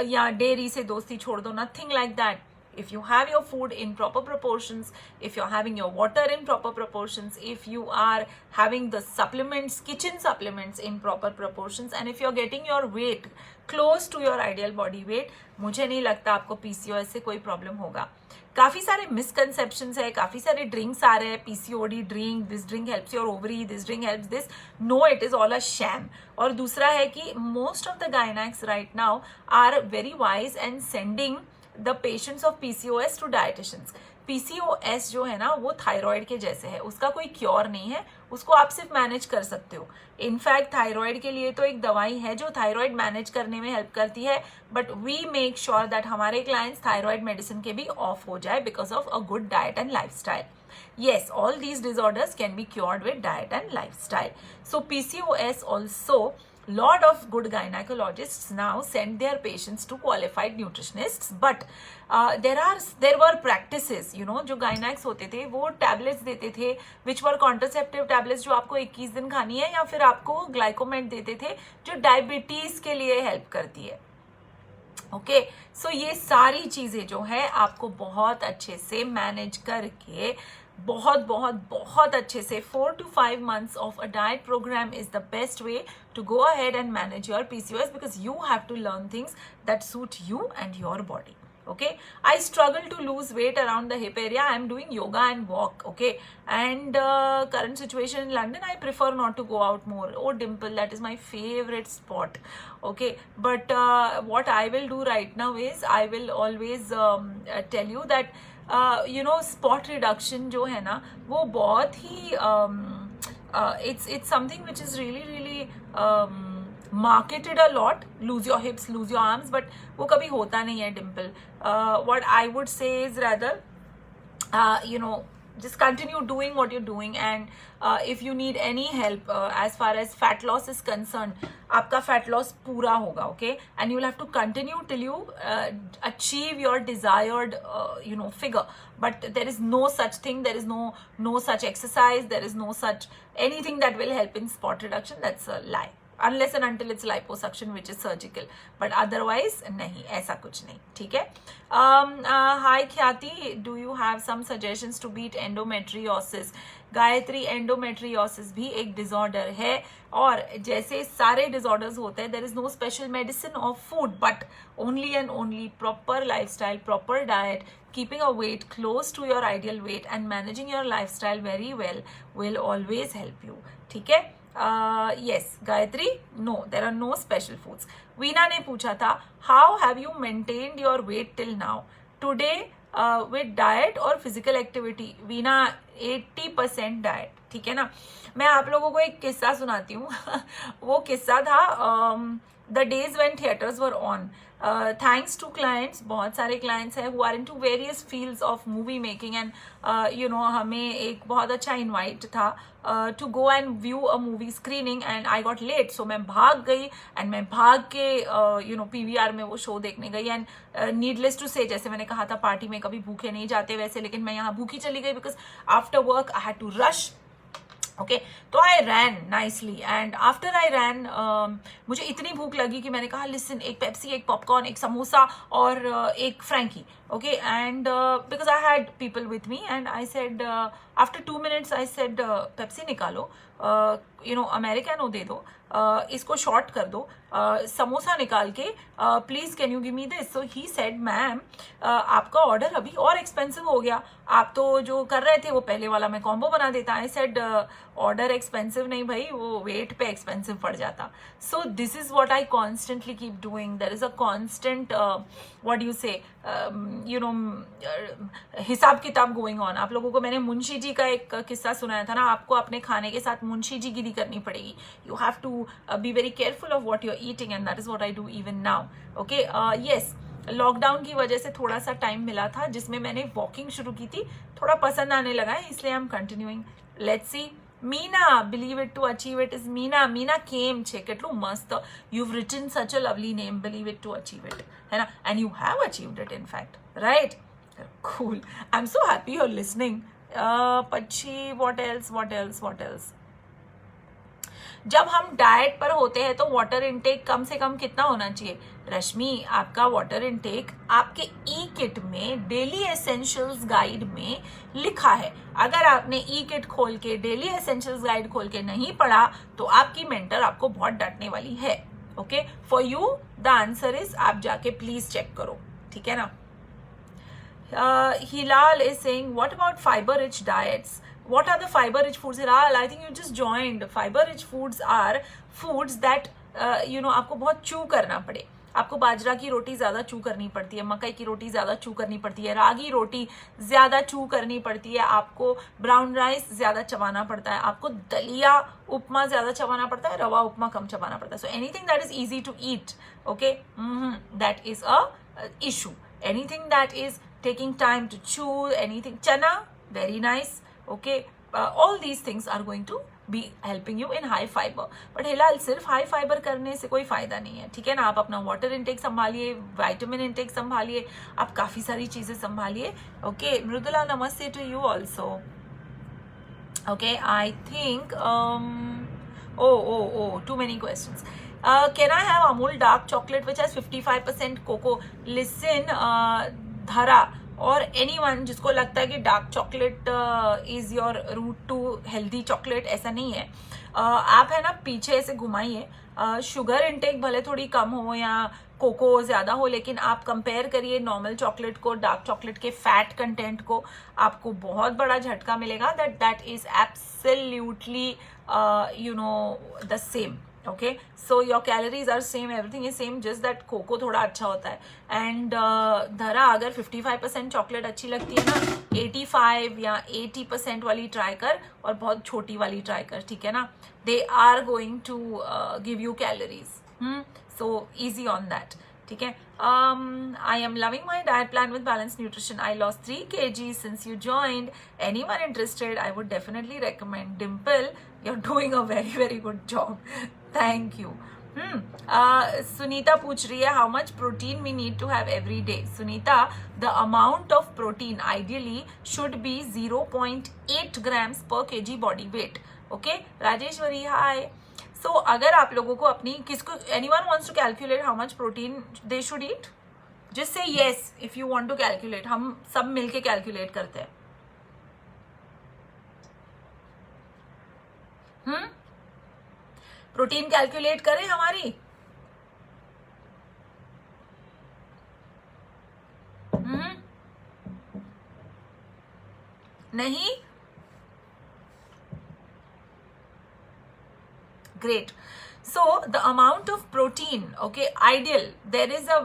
या डेयरी से दोस्ती छोड़ दो. Nothing like that. If you have your food in proper proportions, if you're having your water in proper proportions, if you are having the supplements, kitchen supplements in proper proportions, and if you're getting your weight close to your ideal body weight, मुझे नहीं लगता आपको PCOS से कोई problem होगा. काफी सारे misconceptions है, काफी सारे ड्रिंक्स आ रहे हैं, PCOD drink, this drink helps your ovary, this drink helps this. No, it is all a sham. और दूसरा है कि most of the gynaecs right now are very wise and sending the patients of PCOS to dietitians. PCOS जो है ना वो thyroid के जैसे है, उसका कोई क्योर नहीं है, उसको आप सिर्फ मैनेज कर सकते हो. इनफैक्ट थायराइड के लिए तो एक दवाई है जो थायराइड मैनेज करने में हेल्प करती है, but we make sure that हमारे क्लाइंट्स थायराइड मेडिसिन के भी ऑफ हो जाए because of a good diet and lifestyle. Yes, all these disorders can be cured with diet and lifestyle. So PCOS also, lot of good gynecologists now send their patients to qualified nutritionists, but there were practices, you know, जो gynecs होते थे वो tablets देते थे which were contraceptive tablets जो आपको 21 दिन खानी है, या फिर आपको ग्लाइकोमेट देते थे जो डायबिटीज के लिए हेल्प करती है. ओके, सो ये सारी चीजें जो है आपको बहुत अच्छे से मैनेज करके बहुत बहुत बहुत अच्छे से 4 to 5 months of a diet program is the best way to go ahead and manage your PCOS, because you have to learn things that suit you and your body. Okay, I struggle to lose weight around the hip area. I am doing yoga and walk. Okay, and current situation in London, I prefer not to go out more. Oh, Dimple, that is my favorite spot. Okay, but what I will do right now is I will always tell you that you know, spot reduction जो है ना वो बहुत ही it's something which is really marketed a lot. Lose your hips, lose your arms, but वो कभी होता नहीं है, Dimple. What I would say is rather you know, just continue doing what you're doing, and if you need any help as far as fat loss is concerned, आपका fat loss पूरा होगा, okay, and you will have to continue till you achieve your desired figure. But there is no such thing, there is no such exercise, there is no such anything that will help in spot reduction. That's a lie, unless and until it's liposuction, which is surgical, but otherwise नहीं, ऐसा कुछ नहीं, ठीक है. Hi Khyati, do you have some suggestions to beat endometriosis? Gayatri, endometriosis भी एक disorder है, और जैसे सारे डिसऑर्डर्स होते हैं, there is no special medicine और food, but only and only proper lifestyle, proper diet, keeping a weight close to your ideal weight and managing your lifestyle very well will always help you, ठीक है. Yes, Gayatri, no, there are no special foods. Veena ने पूछा था, how have you maintained your weight till now? Today, with diet और physical activity. Veena, 80% diet, ठीक है ना. मैं आप लोगों को एक किस्सा सुनाती हूँ. वो किस्सा था the days when theaters were on. Thanks to clients, बहुत सारे clients हैं who are into various fields of movie making, and हमें एक बहुत अच्छा invite था to go and view a movie screening, and I got late, so मैं भाग गई, and मैं भाग के PVR में वो शो देखने गई, and needless to say, जैसे मैंने कहा था पार्टी में कभी भूखे नहीं जाते वैसे, लेकिन मैं यहाँ भूखी चली गई because after work I had to rush. Okay, तो आई रैन नाइसली, एंड आफ्टर आई रैन मुझे इतनी भूख लगी कि मैंने कहा लिसन, एक पेप्सी, एक पॉपकॉर्न, एक समोसा और एक frankie. Okay, and because I had people with me, and I said after 2 minutes I said Pepsi निकालो, अमेरिकानो दे दो, इसको शॉर्ट कर दो, समोसा निकाल के please can you give me this. So he said ma'am आपका ऑर्डर अभी और एक्सपेंसिव हो गया, आप तो जो कर रहे थे वो पहले वाला मैं कॉम्बो बना देता. आई सेड ऑर्डर एक्सपेंसिव नहीं भाई, वो वेट पे एक्सपेंसिव पड़ जाता. So this is what I constantly keep doing. There is a constant what you say हिसाब किताब गोइंग ऑन. आप लोगों को मैंने मुंशी जी का एक किस्सा सुनाया था ना, आपको अपने खाने के साथ मुंशी जी गिरी करनी पड़ेगी. You have to be very careful of what you are eating, and that is what I do even now. Okay, yes, lockdown की वजह से थोड़ा सा टाइम मिला था जिसमें मैंने वॉकिंग शुरू की थी, थोड़ा पसंद आने लगा है, इसलिए I am continuing. Let's see. Meena, believe it to achieve it is Meena. Meena came છે, કેટલું મસ્ત. You've written such a lovely name, believe it to achieve it, है ना, and you have achieved it in fact, right? Cool. I'm so happy you're listening. પછી what else? जब हम diet पर होते हैं तो वाटर इनटेक कम से कम कितना होना चाहिए? रश्मि, आपका वाटर इनटेक आपके ई किट में डेली एसेंशियल्स गाइड में लिखा है. अगर आपने ई किट खोल के डेली एसेंशियल्स गाइड खोल के नहीं पढ़ा तो आपकी मेंटर आपको बहुत डांटने वाली है. Okay, for you the answer is आप जाके प्लीज चेक करो, ठीक है ना. Hilal is saying, what about fiber-rich diets? What are the fiber-rich foods? Hilal, I think you just joined. Fiber-rich foods are foods that, आपको बहुत chew करना पड़े. आपको बाजरा की रोटी ज़्यादा चू करनी पड़ती है, मकई की रोटी ज़्यादा चू करनी पड़ती है, रागी रोटी ज़्यादा चू करनी पड़ती है, आपको ब्राउन राइस ज़्यादा चबाना पड़ता है, आपको दलिया उपमा ज़्यादा चबाना पड़ता है, रवा उपमा कम चबाना पड़ता है. So anything that is easy to eat, okay, that is a issue. Anything that is taking time to chew, anything, chana, very nice, okay, all these things are going to be helping you in high fiber. But Hilal, सिर्फ high fiber करने से कोई फायदा नहीं है, ठीक है ना. आप अपना water intake संभालिए, vitamin intake संभालिए, आप काफी सारी चीजें संभालिए. Okay, Mrudula, namaste to you also. Okay, I think too many questions. Can I have Amul dark chocolate which has 55% cocoa? Listen, धरा और एनीवन जिसको लगता है कि dark chocolate is your route to healthy chocolate, ऐसा नहीं है. आप है ना पीछे ऐसे घुमाइए, शुगर इनटेक भले थोड़ी कम हो या कोको ज्यादा हो, लेकिन आप कंपेयर करिए नॉर्मल चॉकलेट को डार्क चॉकलेट के फैट कंटेंट को, आपको बहुत बड़ा झटका मिलेगा. That is absolutely the same. Okay, so your calories are same, everything is same, just that coco थोड़ा अच्छा होता है. And धरा, अगर 55% चॉकलेट अच्छी लगती है ना, 85 या 80% वाली ट्राई कर और बहुत छोटी वाली ट्राई कर, ठीक है ना. They are going to give you calories. So easy on that, ठीक है. I am loving my diet plan with balanced nutrition. I lost 3 kg since you joined. Anyone interested? I would definitely recommend. Dimple, you're doing a very very good job. Thank you. Sunita पूछ रही है how much protein we need to have every day. Sunita, the amount of protein ideally should be 0.8 grams per kg body weight. Okay, Rajeshwari, hi. So अगर आप लोगों को अपनी किसको anyone wants to calculate how much protein they should eat, just say yes if you want to calculate. हम सब मिलके calculate करते हैं. प्रोटीन कैलकुलेट करें हमारी. नहीं. Great. So the amount of protein, okay, ideal. There is a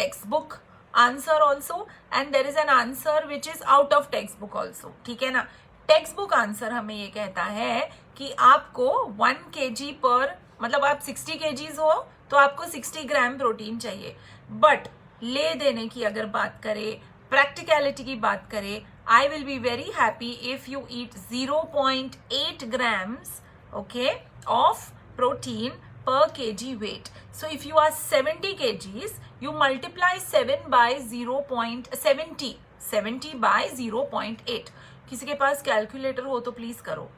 textbook answer also, and there is an answer which is out of textbook also. ठीक है ना. टेक्स्ट बुक आंसर हमें ये कहता है कि आपको 1 kg पर, मतलब आप 60 kgs हो तो आपको 60 ग्राम प्रोटीन चाहिए. बट ले देने की अगर बात करें, प्रैक्टिकलिटी की बात करें, I will be very happy if you eat 0.8 grams, okay, of protein per kg weight. So if you are 70 kgs, you multiply 7 by 70 by 0.8. किसी के पास कैलकुलेटर हो तो प्लीज करो.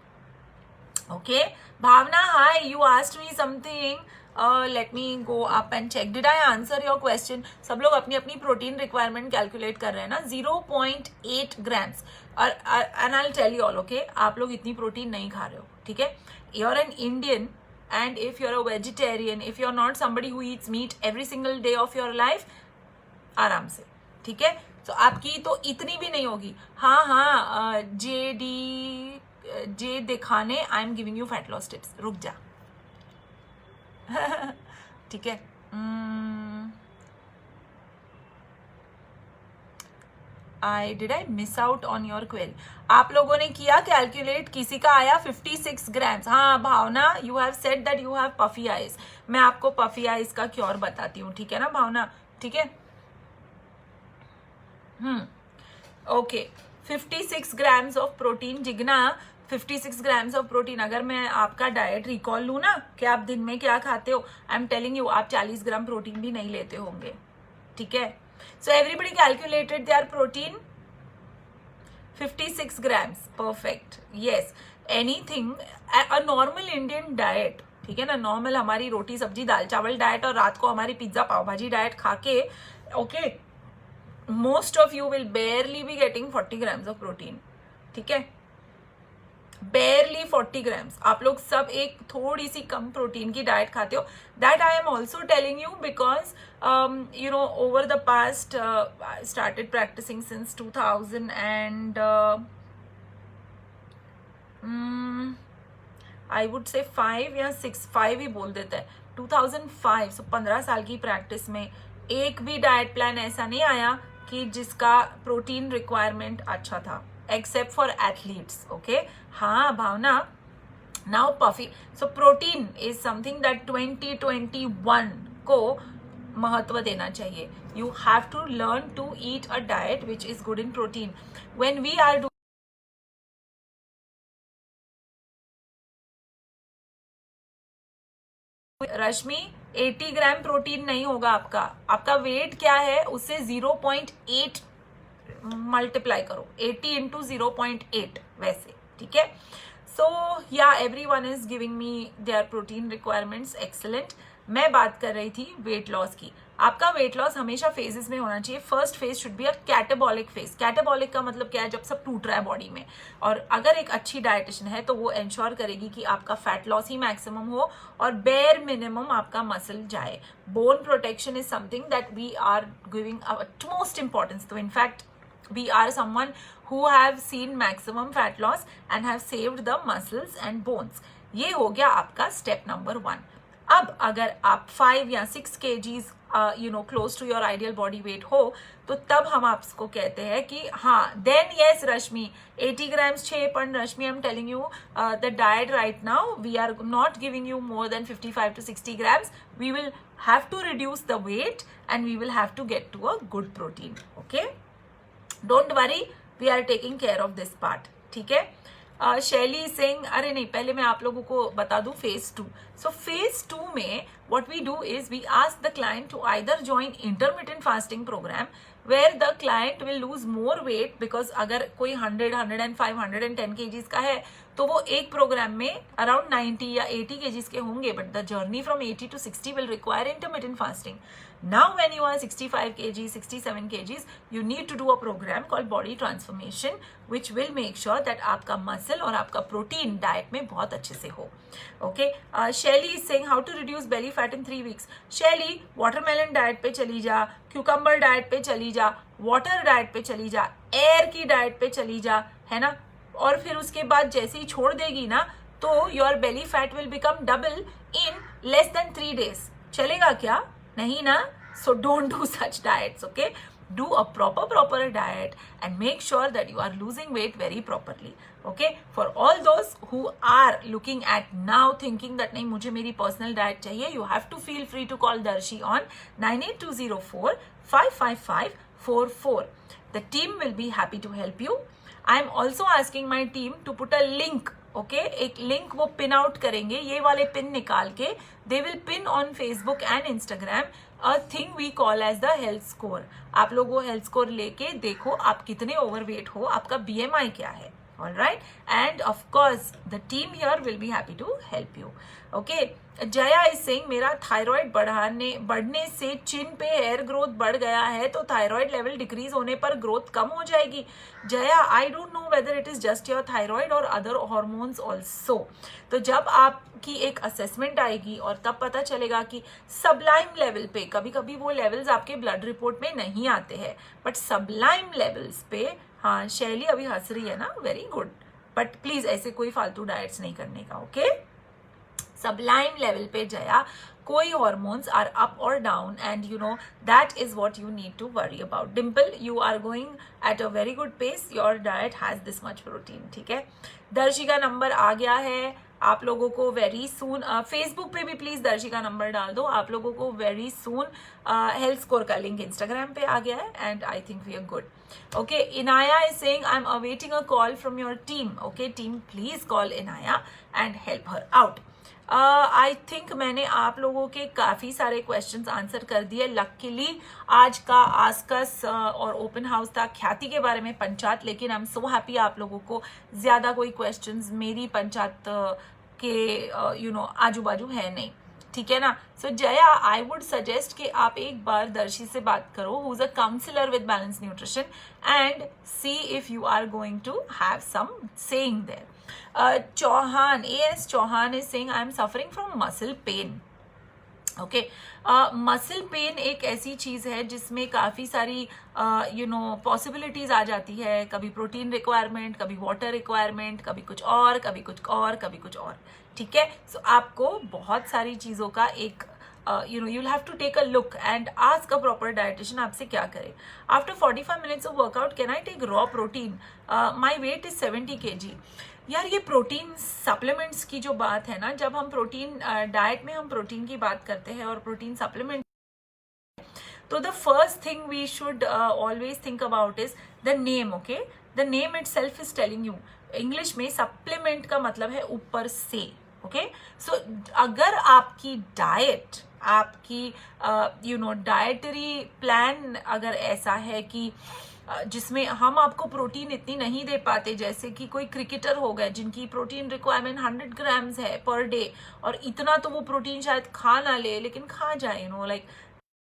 Okay, Bhavna, hi, you asked me something. Let me go up and check. Did I answer your question? सब लोग अपनी अपनी protein requirement calculate कर रहे हैं ना. 0.8 grams. और and I will tell you all, okay, आप लोग इतनी प्रोटीन नहीं खा रहे हो. ठीक है. You are an Indian, and if you're a vegetarian, if you're not somebody who eats meat every single day of your life, आराम से. ठीक है. तो आपकी तो इतनी भी नहीं होगी. हाँ, जे दिखाने I am giving you fat loss tips. रुक जा. ठीक है. Did I miss out on your query? आप लोगों ने किया कैलकुलेट, किसी का आया 56 ग्राम्स. हाँ Bhavna, you have said that you have puffy eyes. मैं आपको पफी आइज का क्योर बताती हूँ. ठीक है ना भावना. ठीक है. Okay, 56 grams of protein. Jigna, 56 grams of protein. अगर मैं आपका डाइट रिकॉल लूँ ना कि आप दिन में क्या खाते हो, आई एम टेलिंग यू, आप 40 ग्राम प्रोटीन भी नहीं लेते होंगे. ठीक है. So everybody calculated their protein. 56 grams. Perfect. Yes. Anything, a normal Indian diet, ठीक है ना, नॉर्मल हमारी रोटी सब्जी दाल चावल डाइट और रात को हमारी पिज्जा पाव भाजी डाइट खा के, okay, most of you will बेयरली be getting 40 grams of protein. ठीक है. बेयरली 40 grams. आप लोग सब एक थोड़ी सी कम प्रोटीन की डाइट खाते हो. That I am also telling you because you know, over the past, I started practicing since 2000 and I would say 5 या 5 ही बोल देते हैं. 2005, so 15 साल की प्रैक्टिस में एक भी डाइट प्लान ऐसा नहीं आया कि जिसका प्रोटीन रिक्वायरमेंट अच्छा था, एक्सेप्ट फॉर एथलीट्स. ओके. हाँ Bhavna, now puffy. So protein is something that 2021 को महत्व देना चाहिए. You have to learn to eat a diet which is good in protein. When we are Rashmi, 80 gram protein नहीं होगा आपका. आपका वेट क्या है, उससे 0.8 मल्टीप्लाई करो. 80 इंटू 0.8 वैसे. ठीक है. So yeah everyone is giving me their protein requirements. Excellent. मैं बात कर रही थी वेट लॉस की. आपका वेट लॉस हमेशा फेजेस में होना चाहिए. First phase should be a catabolic phase. Catabolic का मतलब क्या है, जब सब टूट रहा है बॉडी में. और अगर एक अच्छी डाइटिशियन है तो वो इंश्योर करेगी कि आपका फैट लॉस ही मैक्सिमम हो और बेयर मिनिमम आपका मसल जाए. Bone protection is something that we are giving most importance. तो in fact we are someone who have seen maximum fat loss and have saved the muscles and bones. ये हो गया आपका step number 1. अब अगर आप 5 या 6 kgs close to your ideal body weight हो, तो तब हम आपको कहते हैं कि हाँ, देन यस रश्मि 80 grams चाहिए, पर Rashmi I am telling you the diet right now we are not giving you more than 55 to 60 grams. We will have to reduce the weight and we will have to get to a good protein. Okay, don't worry, we are taking care of this part. ठीक है. शैली सिंह, अरे नहीं, पहले मैं आप लोगों को बता दूं फेज 2. सो फेज 2 में what we do is we ask the client to either join intermittent fasting program where the client will lose more weight, because अगर कोई 100, 105, 110 kgs का है तो वो एक प्रोग्राम में अराउंड 90 या 80 kgs के होंगे, but the journey from 80 to 60 will require intermittent fasting. Now when you are 65 kgs, 67 kgs, you need to do a program called body transformation which will make sure that आपका muscle और आपका protein diet में बहुत अच्छे से हो. Okay, Shaily is saying how to reduce belly fat in 3 weeks. Shaily, watermelon diet पे चली जा, क्यूकम्बर डाइट पे चली जा, वाटर डाइट पे चली जा, एयर की डाइट पे चली जा, है ना, और फिर उसके बाद जैसे ही छोड़ देगी ना तो your belly fat will become double in less than 3 days. चलेगा क्या? नहीं ना. So don't do such diets. Okay, do a proper diet and make sure that you are losing weight very properly. Okay, for all those who are looking at now thinking that नहीं मुझे मेरी personal diet चाहिए, you have to feel free to call Darshi on 98204 55544. The team will be happy to help you. I am also asking my team to put a link. Okay, एक link वो pin out करेंगे, ये वाले pin निकाल के they will pin on Facebook and Instagram a thing we call as the health score. आप लोग वो हेल्थ स्कोर लेके देखो आप कितने ओवरवेट हो, आपका BMI क्या है. All right, and of course the team here will be happy to help you. Okay, Jaya is saying मेरा थायराइड बढ़ने से चिन पे हेयर ग्रोथ बढ़ गया है, तो थायराइड लेवल डिक्रीज होने पर ग्रोथ कम हो जाएगी. Jaya, I don't know whether it is just your thyroid और अदर हॉर्मोन्स ऑल्सो. तो जब आपकी एक असेसमेंट आएगी और तब पता चलेगा कि सबलाइम लेवल पे, कभी कभी वो लेवल्स आपके ब्लड रिपोर्ट में नहीं आते हैं, बट सबलाइम लेवल्स पे, हाँ शैली अभी हंस रही है ना, वेरी गुड, बट प्लीज ऐसे कोई फालतू डाइट्स नहीं करने का. ओके, सबलाइम लेवल पे जया कोई हॉर्मोन्स आर अप और down and you know that is what you need to worry about. Dimple, you are going at a very good pace, your diet has this much protein. ठीक है, दर्शिका number आ गया है आप लोगों को वेरी सून. Facebook पे भी प्लीज दर्शिका नंबर डाल दो. आप लोगों को वेरी सून हेल्थ स्कोर का लिंक इंस्टाग्राम पे आ गया है and I think we are good. Okay, Inaya is saying I'm awaiting a call from your team. Okay, team, please call Inaya and help her out. I think मैंने आप लोगों के काफ़ी सारे क्वेश्चंस आंसर कर दिए. लकीली आज का आस्कस और ओपन हाउस था ख्याति के बारे में पंचायत, लेकिन आई एम सो हैप्पी आप लोगों को ज़्यादा कोई क्वेश्चंस मेरी पंचायत के आजू बाजू है नहीं. ठीक है ना. So Jaya, I would suggest कि आप एक बार दर्शी से बात करो, who is a counsellor with balance nutrition, and see if you are going to have some saying there. Chauhan, AS Chauhan is saying I am suffering from muscle pain. Okay, muscle pain एक ऐसी चीज है जिसमें काफी सारी पॉसिबिलिटीज आ जाती है. कभी प्रोटीन रिक्वायरमेंट, कभी वाटर रिक्वायरमेंट, कभी कुछ और, कभी कुछ और, कभी कुछ और. ठीक है, सो आपको बहुत सारी चीजों का एक you'll have to take a look and ask a proper dietitian आपसे क्या करे. After 45 minutes of workout, can I take raw protein? My weight is 70 kg. यार ये प्रोटीन सप्लीमेंट्स की जो बात है ना, जब हम प्रोटीन डाइट में हम प्रोटीन की बात करते हैं और प्रोटीन सप्लीमेंट, तो the first thing we should always think about is the name. Okay, the name itself is telling you. English में सप्लीमेंट का मतलब है ऊपर से. ओके, सो अगर आपकी डाइट, आपकी डाइटरी प्लान अगर ऐसा है कि जिसमें हम आपको प्रोटीन इतनी नहीं दे पाते, जैसे कि कोई क्रिकेटर हो गए जिनकी प्रोटीन रिक्वायरमेंट 100 grams है पर डे, और इतना तो वो प्रोटीन शायद खा ना ले लेकिन खा जाए, like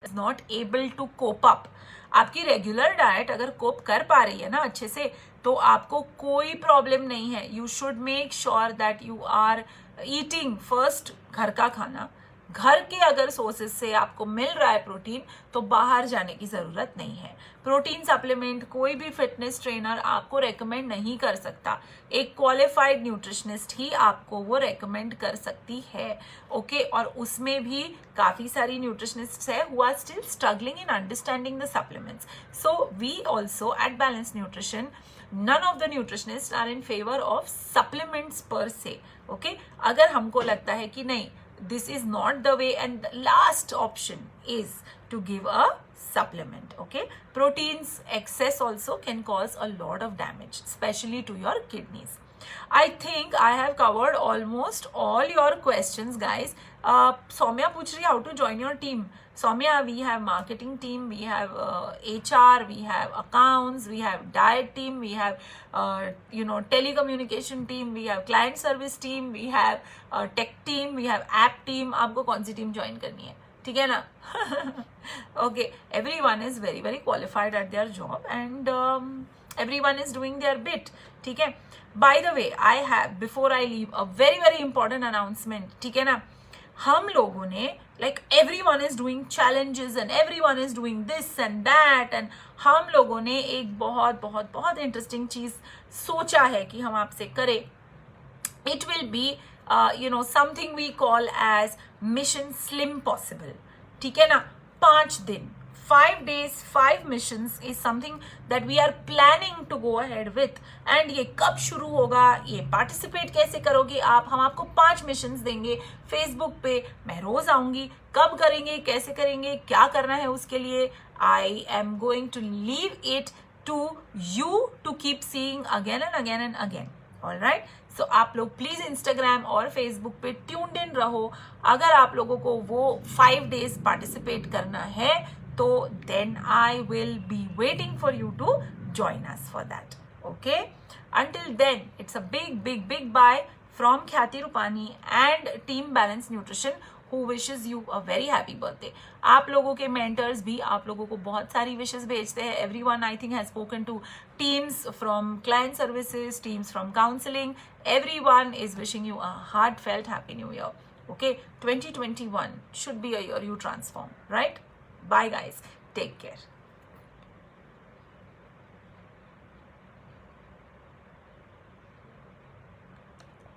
is not able to cope up. आपकी रेगुलर डाइट अगर कोप कर पा रही है ना अच्छे से, तो आपको कोई प्रॉब्लम नहीं है. You should make sure that you are eating first घर का खाना, घर के अगर सोर्सेज से आपको मिल रहा है प्रोटीन, तो बाहर जाने की जरूरत नहीं है. प्रोटीन सप्लीमेंट कोई भी फिटनेस ट्रेनर आपको रेकमेंड नहीं कर सकता. एक क्वालिफाइड न्यूट्रिशनिस्ट ही आपको वो रेकमेंड कर सकती है. ओके, और उसमें भी काफी सारी न्यूट्रिशनिस्ट्स है who are still struggling in understanding the supplements. So we also at Balanced Nutrition, none of the nutritionists are in favor of supplements per se. Okay, अगर हमको लगता है कि नहीं, this is not the way, and the last option is to give a supplement. Okay, proteins excess also can cause a lot of damage, especially to your kidneys. I think I have covered almost all your questions, guys. Soumya पूछ रही है how to join your team. Soumya, we have marketing team, we have HR, we have accounts, we have diet team, we have telecommunication team, we have client service team, we have tech team, we have app team. आपको कौन सी team join करनी है, ठीक है ना? Okay, everyone is very very qualified at their job, and everyone is doing their bit. ठीक है. By the way, I have, before I leave, a very very important announcement. ठीक है ना? हम लोगों ने, like everyone is doing challenges and everyone is doing this and that, and हम लोगों ने एक बहुत बहुत बहुत इंटरेस्टिंग चीज सोचा है कि हम आपसे करें. It will be something we call as Mission Slim Possible. ठीक है ना? 5 दिन, 5 days, 5 missions is something that we are planning to go ahead with. And ये कब शुरू होगा, ये पार्टिसिपेट कैसे करोगे आप, हम आपको 5 मिशंस देंगे फेसबुक पे. मैं रोज आऊंगी. कब करेंगे, कैसे करेंगे, क्या करना है उसके लिए, I am going to leave it to you to keep seeing again and again and again. Alright, so आप लोग प्लीज इंस्टाग्राम और फेसबुक पे ट्यून्ड इन रहो. अगर आप लोगों को वो 5 days पार्टिसिपेट करना है, तो then I will be waiting for you to join us for that. Okay, until then, it's a big bye from Khyati Rupani and Team Balanced Nutrition, who wishes you a very happy birthday. आप लोगों के mentors भी आप लोगों को बहुत सारी wishes भेजते हैं. Everyone I think has spoken to teams from client services, teams from counseling. Everyone is wishing you a heartfelt happy new year. Okay, 2021 should be a year you transform, right? Bye guys, take care.